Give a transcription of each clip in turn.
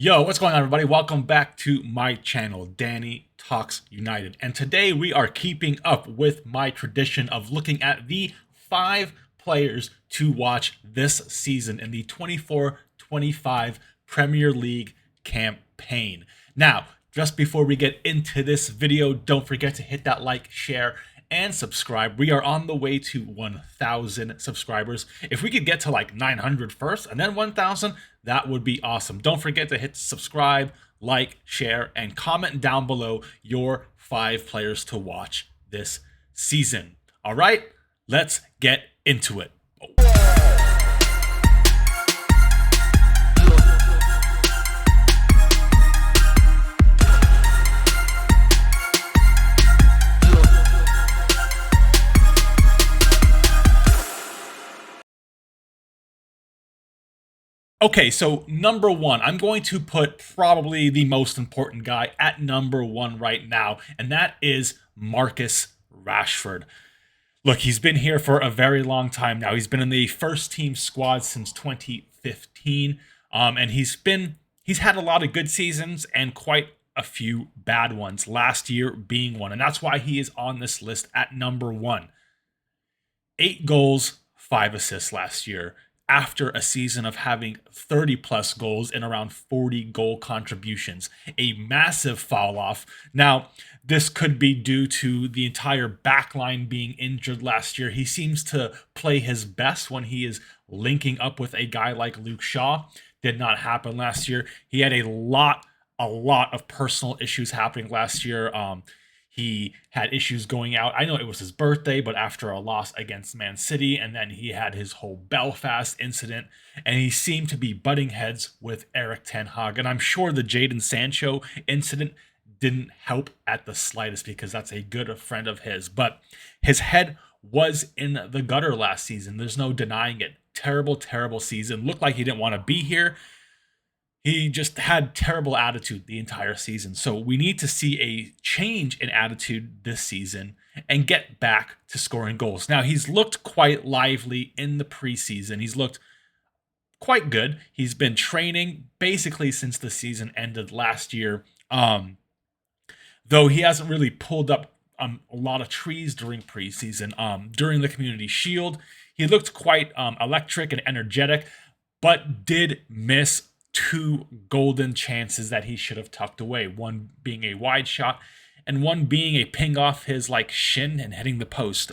Yo, what's going on, everybody? Welcome back to my channel, Danny Talks United. And today we are keeping up with my tradition of looking at the 5 players to watch this season in the 24-25 Premier League campaign. Now, just before we get into this video, don't forget to hit that like, share, and subscribe. We are on the way to 1,000 subscribers. If we could get to like 900 first and then 1,000, that would be awesome. Don't forget to hit subscribe, like, share, and comment down below your 5 players to watch this season. All right, let's get into it. Okay, so number one, I'm going to put probably the most important guy at number one right now, and that is Marcus Rashford. Look, he's been here for a very long time now. He's been in the first team squad since 2015, and he's had a lot of good seasons and quite a few bad ones, last year being one, and that's why he is on this list at number one. 8 goals, 5 assists last year, after a season of having 30 plus goals and around 40 goal contributions. A massive fall off. Now, this could be due to the entire backline being injured last year. He seems to play his best when he is linking up with a guy like Luke Shaw. Did not happen last year. He had a lot of personal issues happening last year. He had issues going out. I know it was his birthday, but after a loss against Man City, and then he had his whole Belfast incident, and he seemed to be butting heads with Eric Ten Hag. And I'm sure the Jadon Sancho incident didn't help at the slightest because that's a good friend of his. But his head was in the gutter last season. There's no denying it. Terrible season. Looked like he didn't want to be here. He just had terrible attitude the entire season. So we need to see a change in attitude this season and get back to scoring goals. Now, he's looked quite lively in the preseason. He's looked quite good. He's been training basically since the season ended last year. Though he hasn't really pulled up a lot of trees during preseason. During the Community Shield, he looked quite electric and energetic, but did miss 2 golden chances that he should have tucked away. One being a wide shot and one being a ping off his shin and hitting the post.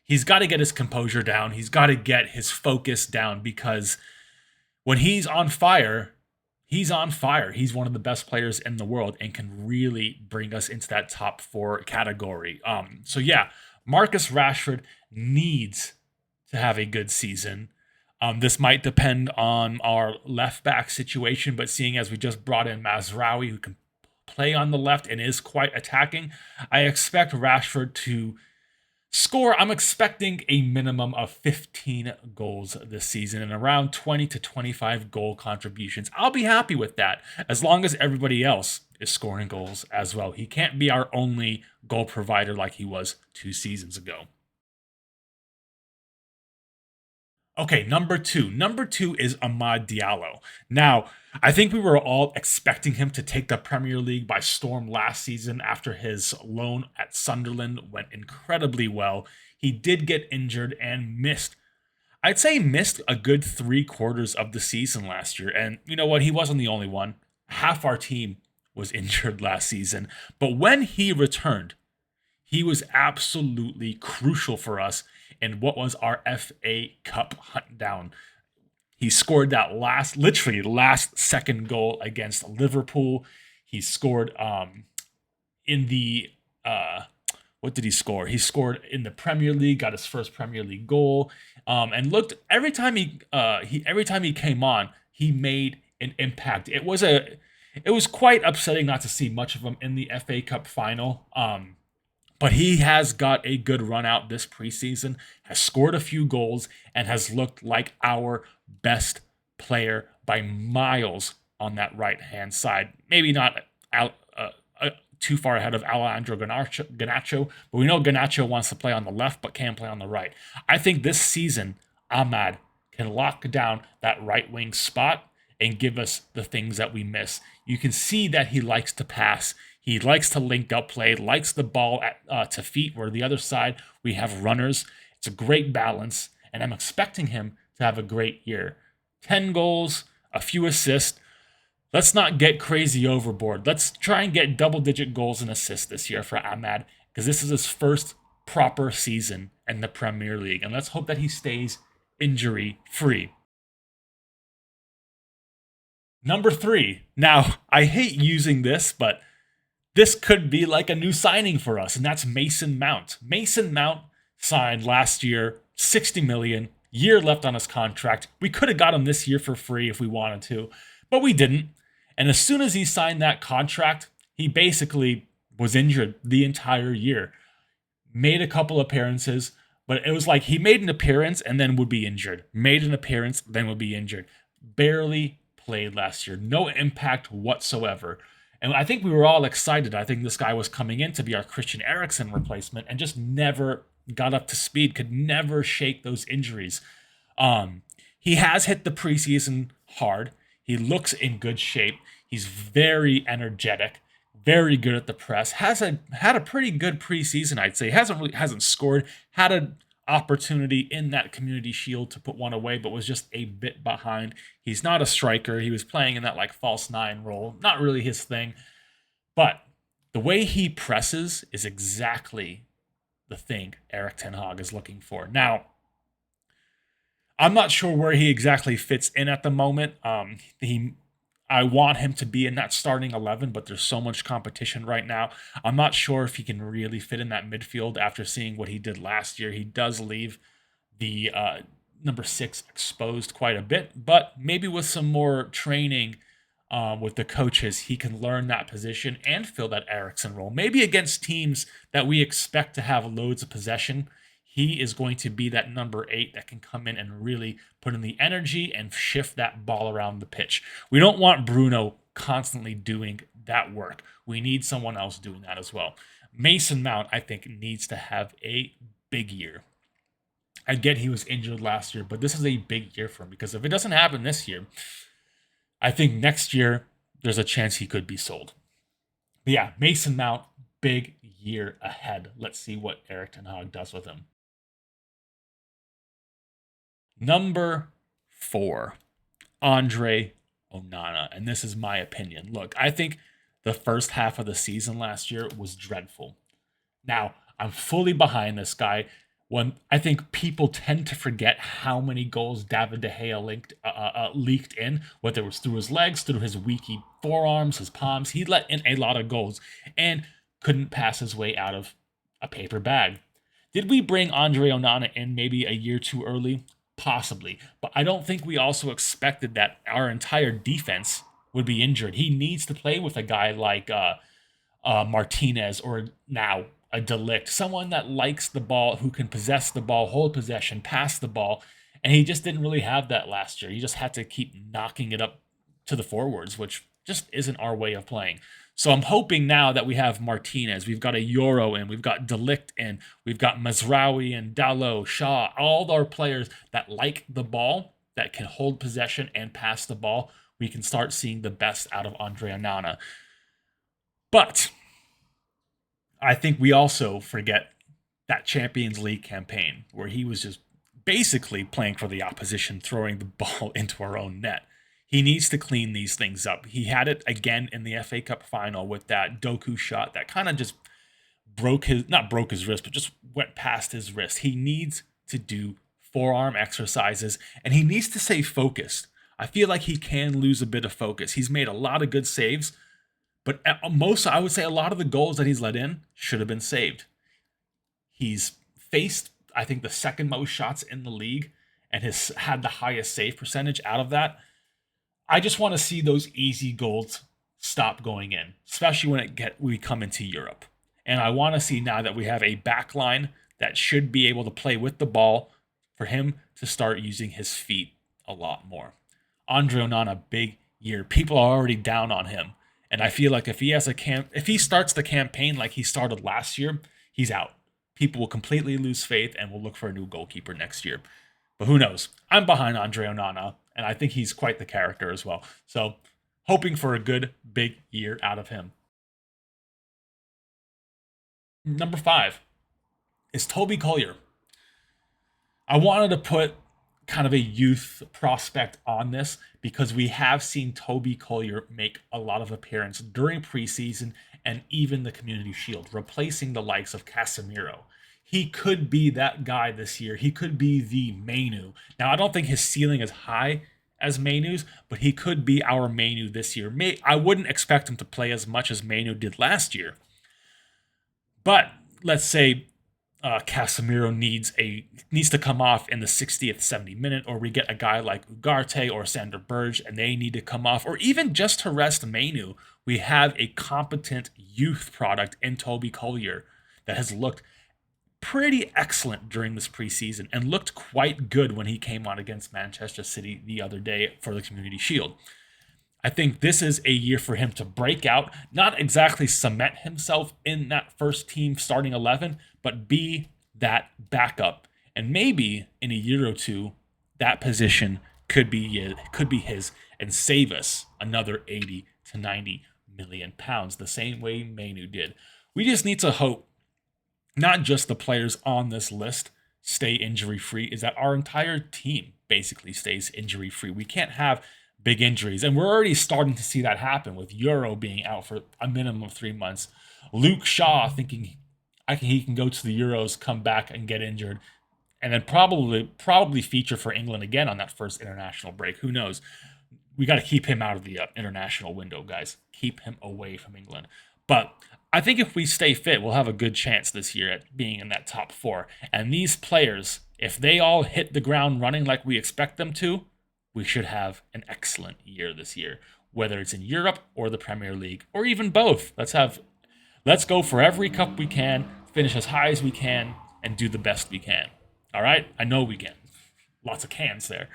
He's got to get his composure down. He's got to get his focus down because when he's on fire, he's on fire. He's one of the best players in the world and can really bring us into that top 4 category. So yeah, Marcus Rashford needs to have a good season. This might depend on our left back situation, but seeing as we just brought in Mazraoui, who can play on the left and is quite attacking, I expect Rashford to score. I'm expecting a minimum of 15 goals this season and around 20 to 25 goal contributions. I'll be happy with that as long as everybody else is scoring goals as well. He can't be our only goal provider like he was 2 seasons ago. Okay, number two. Number two is Amad Diallo. Now, I think we were all expecting him to take the Premier League by storm last season after his loan at Sunderland went incredibly well. He did get injured and missed a good 3/4 of the season last year. And you know what? He wasn't the only one. Half our team was injured last season. But when he returned, he was absolutely crucial for us in what was our FA Cup hunt down. He scored that literally last second goal against Liverpool. He scored in the what did he score? He scored in the Premier League, got his first Premier League goal, and looked every time he came on, he made an impact. It was quite upsetting not to see much of him in the FA Cup final. But he has got a good run out this preseason, has scored a few goals, and has looked like our best player by miles on that right-hand side. Maybe not too far ahead of Alejandro Garnacho, but we know Garnacho wants to play on the left but can play on the right. I think this season, Amad can lock down that right wing spot and give us the things that we miss. You can see that he likes to pass. He likes to link up play, likes the ball to feet, where the other side we have runners. It's a great balance, and I'm expecting him to have a great year. 10 goals, a few assists. Let's not get crazy overboard. Let's try and get double-digit goals and assists this year for Ahmad, because this is his first proper season in the Premier League, and let's hope that he stays injury-free. Number 3. Now, I hate using this, but this could be like a new signing for us, and that's Mason Mount. Mason Mount signed last year, 60 million, year left on his contract. We could have got him this year for free if we wanted to, but we didn't. And as soon as he signed that contract, he basically was injured the entire year. Made a couple appearances, but it was like he made an appearance and then would be injured. Made an appearance, then would be injured. Barely played last year. No impact whatsoever. And I think we were all excited. I think this guy was coming in to be our Christian Eriksen replacement and just never got up to speed, could never shake those injuries. He has hit the preseason hard. He looks in good shape. He's very energetic, very good at the press. Had a pretty good preseason, I'd say. Hasn't scored. Had an opportunity in that Community Shield to put one away, but was just a bit behind. He's not a striker. He was playing in that like false nine role. Not really his thing. But the way he presses is exactly the thing Erik ten Hag is looking for. Now, I'm not sure where he exactly fits in at the moment. I want him to be in that starting 11, but there's so much competition right now. I'm not sure if he can really fit in that midfield after seeing what he did last year. He does leave the number 6 exposed quite a bit, but maybe with some more training with the coaches, he can learn that position and fill that Eriksen role. Maybe against teams that we expect to have loads of possession, he is going to be that number 8 that can come in and really put in the energy and shift that ball around the pitch. We don't want Bruno constantly doing that work. We need someone else doing that as well. Mason Mount, I think, needs to have a big year. I get he was injured last year, but this is a big year for him, because if it doesn't happen this year, I think next year there's a chance he could be sold. But yeah, Mason Mount, big year ahead. Let's see what Erik ten Hag does with him. Number 4, Andre Onana. And this is my opinion. Look, I think the first half of the season last year was dreadful. Now, I'm fully behind this guy. When I think people tend to forget how many goals David De Gea leaked in, whether it was through his legs, through his weaky forearms, his palms. He let in a lot of goals and couldn't pass his way out of a paper bag. Did we bring Andre Onana in maybe a year too early? Possibly. But I don't think we also expected that our entire defense would be injured. He needs to play with a guy like Martinez, or now a De Ligt, someone that likes the ball, who can possess the ball, hold possession, pass the ball. And he just didn't really have that last year. He just had to keep knocking it up to the forwards, which just isn't our way of playing. So I'm hoping now that we have Martinez, we've got a Euro in, we've got De Ligt in, we've got Mazraoui and Dalot, Shaw, all our players that like the ball, that can hold possession and pass the ball. We can start seeing the best out of Andre Onana. But I think we also forget that Champions League campaign where he was just basically playing for the opposition, throwing the ball into our own net. He needs to clean these things up. He had it again in the FA Cup final with that Doku shot that kind of just not broke his wrist, but just went past his wrist. He needs to do forearm exercises, and he needs to stay focused. I feel like he can lose a bit of focus. He's made a lot of good saves, but I would say a lot of the goals that he's let in should have been saved. He's faced, I think, the second most shots in the league and has had the highest save percentage out of that. I just want to see those easy goals stop going in, especially when we come into Europe. And I want to see now that we have a back line that should be able to play with the ball, for him to start using his feet a lot more. Andre Onana, big year. People are already down on him. And I feel like if he starts the campaign like he started last year, he's out. People will completely lose faith and will look for a new goalkeeper next year. But who knows? I'm behind Andre Onana, And I think he's quite the character as well. So hoping for a good big year out of him. Number 5 is Toby Collier. I wanted to put kind of a youth prospect on this because we have seen Toby Collier make a lot of appearance during preseason and even the Community Shield, replacing the likes of Casemiro. He could be that guy this year. He could be the Mainu. Now, I don't think his ceiling is high as Mainu's, but he could be our Mainu this year. I wouldn't expect him to play as much as Mainu did last year. But let's say Casemiro needs to come off in the 60th, 70th minute, or we get a guy like Ugarte or Sander Berge and they need to come off, or even just to rest Mainu. We have a competent youth product in Toby Collier that has looked pretty excellent during this preseason and looked quite good when he came on against Manchester City the other day for the Community Shield. I think this is a year for him to break out, not exactly cement himself in that first team starting 11, but be that backup. And maybe in a year or two, that position could be his and save us another 80 to 90 million pounds, the same way Mainu did. We just need to hope not just the players on this list stay injury-free, is that our entire team basically stays injury-free. We can't have big injuries, and we're already starting to see that happen with Euro being out for a minimum of 3 months. Luke Shaw thinking he can go to the Euros, come back and get injured, and then probably feature for England again on that first international break. Who knows? We got to keep him out of the international window, guys. Keep him away from England. But I think if we stay fit, we'll have a good chance this year at being in that top 4. And these players, if they all hit the ground running like we expect them to, we should have an excellent year this year, whether it's in Europe or the Premier League, or even both. Let's go for every cup we can, finish as high as we can, and do the best we can. All right? I know we can. Lots of cans there.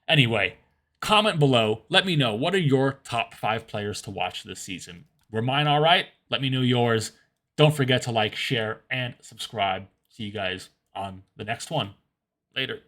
Anyway, comment below. Let me know, what are your top 5 players to watch this season? Were mine all right? Let me know yours. Don't forget to like, share, and subscribe. See you guys on the next one. Later.